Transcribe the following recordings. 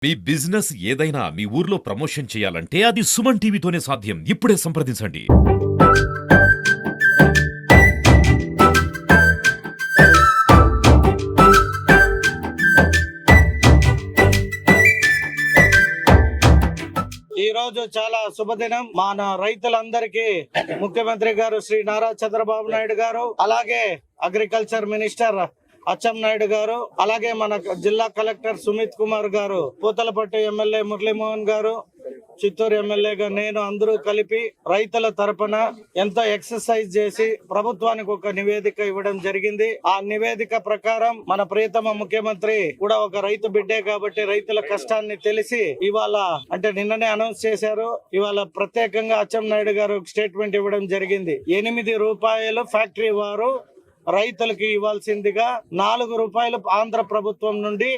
మీ business ఏదైనా మీ ఊర్లో promotion చేయాలంటే అది సుమన్ టీవీతోనే సాధ్యం. ఇప్పుడే సంప్రదించండి. ఈ రోజు చాలా శుభదినం. మన రైతులందరికీ ముఖ్యమంత్రి గారు శ్రీ నారా చంద్రబాబు నాయుడు గారు, అలాగే అగ్రికల్చర్ మినిస్టర్ అచ్చెన్నాయుడు గారు, అలాగే మన జిల్లా కలెక్టర్ సుమిత్ కుమార్ గారు, పూతలపట్టు ఎమ్మెల్యే మురళీమోహన్ గారు, చిత్తూరు ఎమ్మెల్యేగా నేను, అందరూ కలిపి రైతుల తరపున ఎంతో ఎక్సర్సైజ్ చేసి ప్రభుత్వానికి ఒక నివేదిక ఇవ్వడం జరిగింది. ఆ నివేదిక ప్రకారం మన ప్రియతమ ముఖ్యమంత్రి కూడా ఒక రైతు బిడ్డే కాబట్టి రైతుల కష్టాన్ని తెలిసి ఇవాళ అంటే నిన్ననే అనౌన్స్ చేశారు. ఇవాళ ప్రత్యేకంగా అచ్చెన్నాయుడు గారు స్టేట్మెంట్ ఇవ్వడం జరిగింది. 8 రూపాయలు ఫ్యాక్టరీ వారు రైతులకి ఇవ్వాల్సిందిగా 4 రూపాయలు ఆంధ్ర ప్రభుత్వం నుండి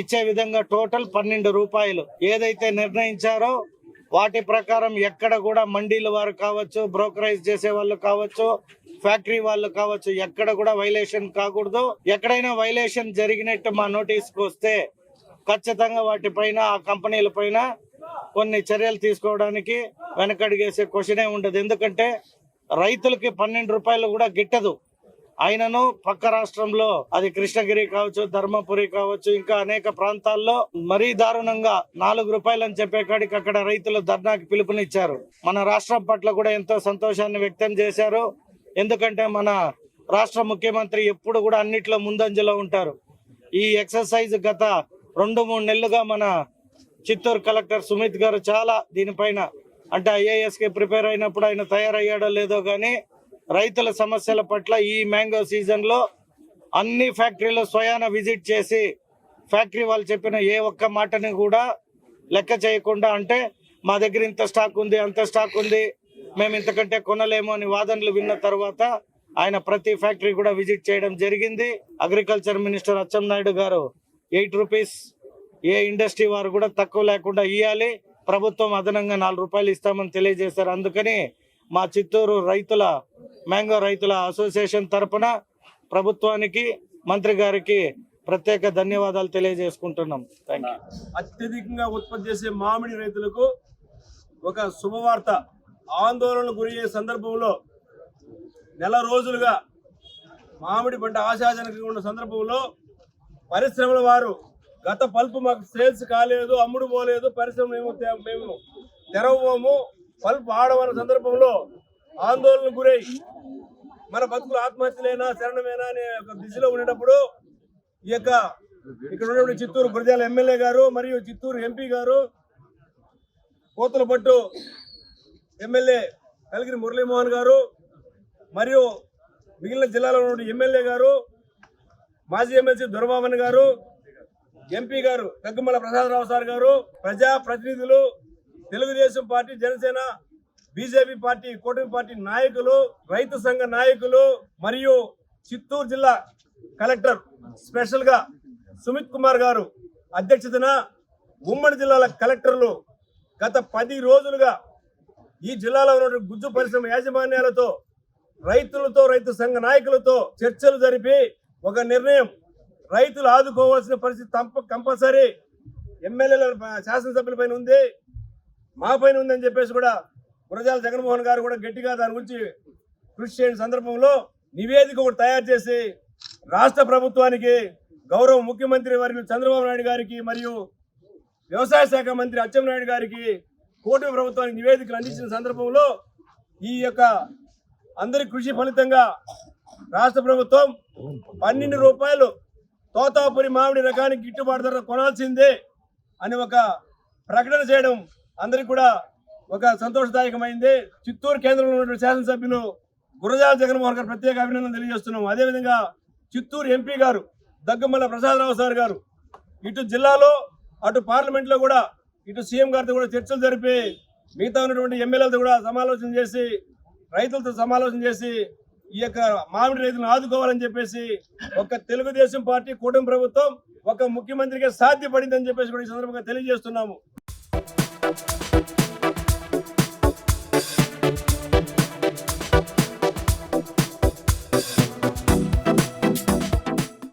ఇచ్చే విధంగా టోటల్ 12 రూపాయలు ఏదైతే నిర్ణయించారో వాటి ప్రకారం ఎక్కడ కూడా మండీల వారు కావచ్చు, బ్రోకరైజ్ చేసే వాళ్ళు కావచ్చు, ఫ్యాక్టరీ వాళ్ళు కావచ్చు, ఎక్కడ కూడా వైలేషన్ కాకూడదు. ఎక్కడైనా వైలేషన్ జరిగినట్టు మా నోటీస్కి వస్తే ఖచ్చితంగా వాటిపైన ఆ కంపెనీల పైన కొన్ని చర్యలు తీసుకోవడానికి వెనకడిగేసే క్వశ్చనే ఉండదు. ఎందుకంటే రైతులకి 12 రూపాయలు కూడా గిట్టదు. అయినను పక్క రాష్ట్రంలో అది కృష్ణగిరి కావచ్చు, ధర్మపురి కావచ్చు, ఇంకా అనేక ప్రాంతాల్లో మరీ దారుణంగా 4 రూపాయలు అని చెప్పే కాడికి అక్కడ రైతులు ధర్నాకి పిలుపునిచ్చారు. మన రాష్ట్రం పట్ల కూడా ఎంతో సంతోషాన్ని వ్యక్తం చేశారు. ఎందుకంటే మన రాష్ట్ర ముఖ్యమంత్రి ఎప్పుడు కూడా అన్నిట్లో ముందంజలో ఉంటారు. ఈ ఎక్సర్సైజ్ గత 2-3 నెలలుగా మన చిత్తూరు కలెక్టర్ సుమిత్ గారు చాలా దీనిపైన అంటే IAS కి ప్రిపేర్ అయినప్పుడు ఆయన తయారయ్యాడో లేదో కానీ రైతుల సమస్యల పట్ల ఈ మ్యాంగో సీజన్ లో అన్ని ఫ్యాక్టరీలు స్వయాన విజిట్ చేసి ఫ్యాక్టరీ వాళ్ళు చెప్పిన ఏ ఒక్క మాటని కూడా లెక్క చేయకుండా అంటే మా దగ్గర ఇంత స్టాక్ ఉంది, అంత స్టాక్ ఉంది, మేము ఇంతకంటే కొనలేము అని వాదనలు విన్న తర్వాత ఆయన ప్రతి ఫ్యాక్టరీ కూడా విజిట్ చేయడం జరిగింది. అగ్రికల్చర్ మినిస్టర్ అచ్చెన్నాయుడు గారు 8 రూపీస్ ఏ ఇండస్ట్రీ వారు కూడా తక్కువ లేకుండా ఇవ్వాలి, ప్రభుత్వం అదనంగా 4 రూపాయలు ఇస్తామని తెలియజేశారు. అందుకని మా చిత్తూరు రైతుల మ్యాంగో రైతుల అసోసియేషన్ తరపున ప్రభుత్వానికి, మంత్రి గారికి ప్రత్యేక ధన్యవాదాలు తెలియజేసుకుంటున్నాం. థాంక్యూ. అత్యధికంగా ఉత్పత్తి చేసే మామిడి రైతులకు ఒక శుభవార్త. ఆందోళన గురయ్యే సందర్భంలో నెల రోజులుగా మామిడి పంట ఆశాజనకంగా ఉన్న సందర్భంలో పరిశ్రమల వారు గత పల్పు మాకు సేల్స్ కాలేదు, అమ్ముడు పోలేదు, పరిశ్రమ మేము తెరవము, పల్పు ఆడవన్న సందర్భంలో ఆందోళన గురై మన బతుకులు ఆత్మహత్యలైనా శరణమేనా అనే ఒక దిశలో ఉండేటప్పుడు ఈ యొక్క ఇక్కడ ఉన్నటువంటి చిత్తూరు గురజాల ఎమ్మెల్యే గారు మరియు చిత్తూరు ఎంపీ గారు, కోతులపట్టు ఎమ్మెల్యే కలిగిరి మురళీమోహన్ గారు మరియు మిగిలిన జిల్లాలో ఉన్నటువంటి ఎమ్మెల్యే గారు, మాజీ ఎమ్మెల్సీ దుర్బాబన్ గారు, ఎంపీ గారు దగ్గుమల ప్రసాదరావు సార్ గారు, ప్రజా ప్రతినిధులు, Telugu Desam party, Janasena, BJP party, కూటమి పార్టీ నాయకులు, రైతు సంఘ నాయకులు మరియు చిత్తూరు జిల్లా కలెక్టర్ స్పెషల్ గా సుమిత్ కుమార్ గారు అధ్యక్షతన ఉమ్మడి జిల్లాల కలెక్టర్లు గత 10 రోజులుగా ఈ జిల్లాలో ఉన్న గుజ్జు పరిశ్రమ యాజమాన్యాలతో, రైతులతో, రైతు సంఘ నాయకులతో చర్చలు జరిపి ఒక నిర్ణయం, రైతులు ఆదుకోవాల్సిన పరిస్థితి కంపల్సరీ ఎమ్మెల్యేల శాసనసభ్యుల పైన ఉంది, మా పైన ఉందని చెప్పేసి కూడా గురజాల జగన్మోహన్ గారు కూడా గట్టిగా దాని గురించి కృషి చేయని సందర్భంలో నివేదిక కూడా తయారు చేసి రాష్ట్ర ప్రభుత్వానికి, గౌరవ ముఖ్యమంత్రి వర్యులు చంద్రబాబు నాయుడు గారికి మరియు వ్యవసాయ శాఖ మంత్రి అచ్చెన్నాయుడు గారికి, కూటమి ప్రభుత్వానికి నివేదికలు అందించిన సందర్భంలో ఈ యొక్క అందరి కృషి ఫలితంగా రాష్ట్ర ప్రభుత్వం 12 రూపాయలు తోతాపురి మామిడి రకానికి గిట్టుబాటు ధర కొనాల్సిందే అని ఒక ప్రకటన చేయడం అందరికి కూడా ఒక సంతోషదాయకమైంది. చిత్తూరు కేంద్రంలో ఉన్నటువంటి శాసనసభ్యులు గురజాల జగన్మోహన్ గారు ప్రత్యేక అభినందనలు తెలియజేస్తున్నాం. అదేవిధంగా చిత్తూరు ఎంపీ గారు దగ్గుమల ప్రసాదరావు సార్ గారు ఇటు జిల్లాలో అటు పార్లమెంట్లో కూడా ఇటు సీఎం గారితో కూడా చర్చలు జరిపి మిగతా ఉన్నటువంటి ఎమ్మెల్యేలతో కూడా సమాలోచన చేసి రైతులతో సమాలోచన చేసి ఈ యొక్క మామిడి రైతులను ఆదుకోవాలని చెప్పేసి ఒక తెలుగుదేశం పార్టీ, కూటమి ప్రభుత్వం, ఒక ముఖ్యమంత్రికి సాధ్యపడిందని చెప్పేసి కూడా ఈ సందర్భంగా తెలియజేస్తున్నాము.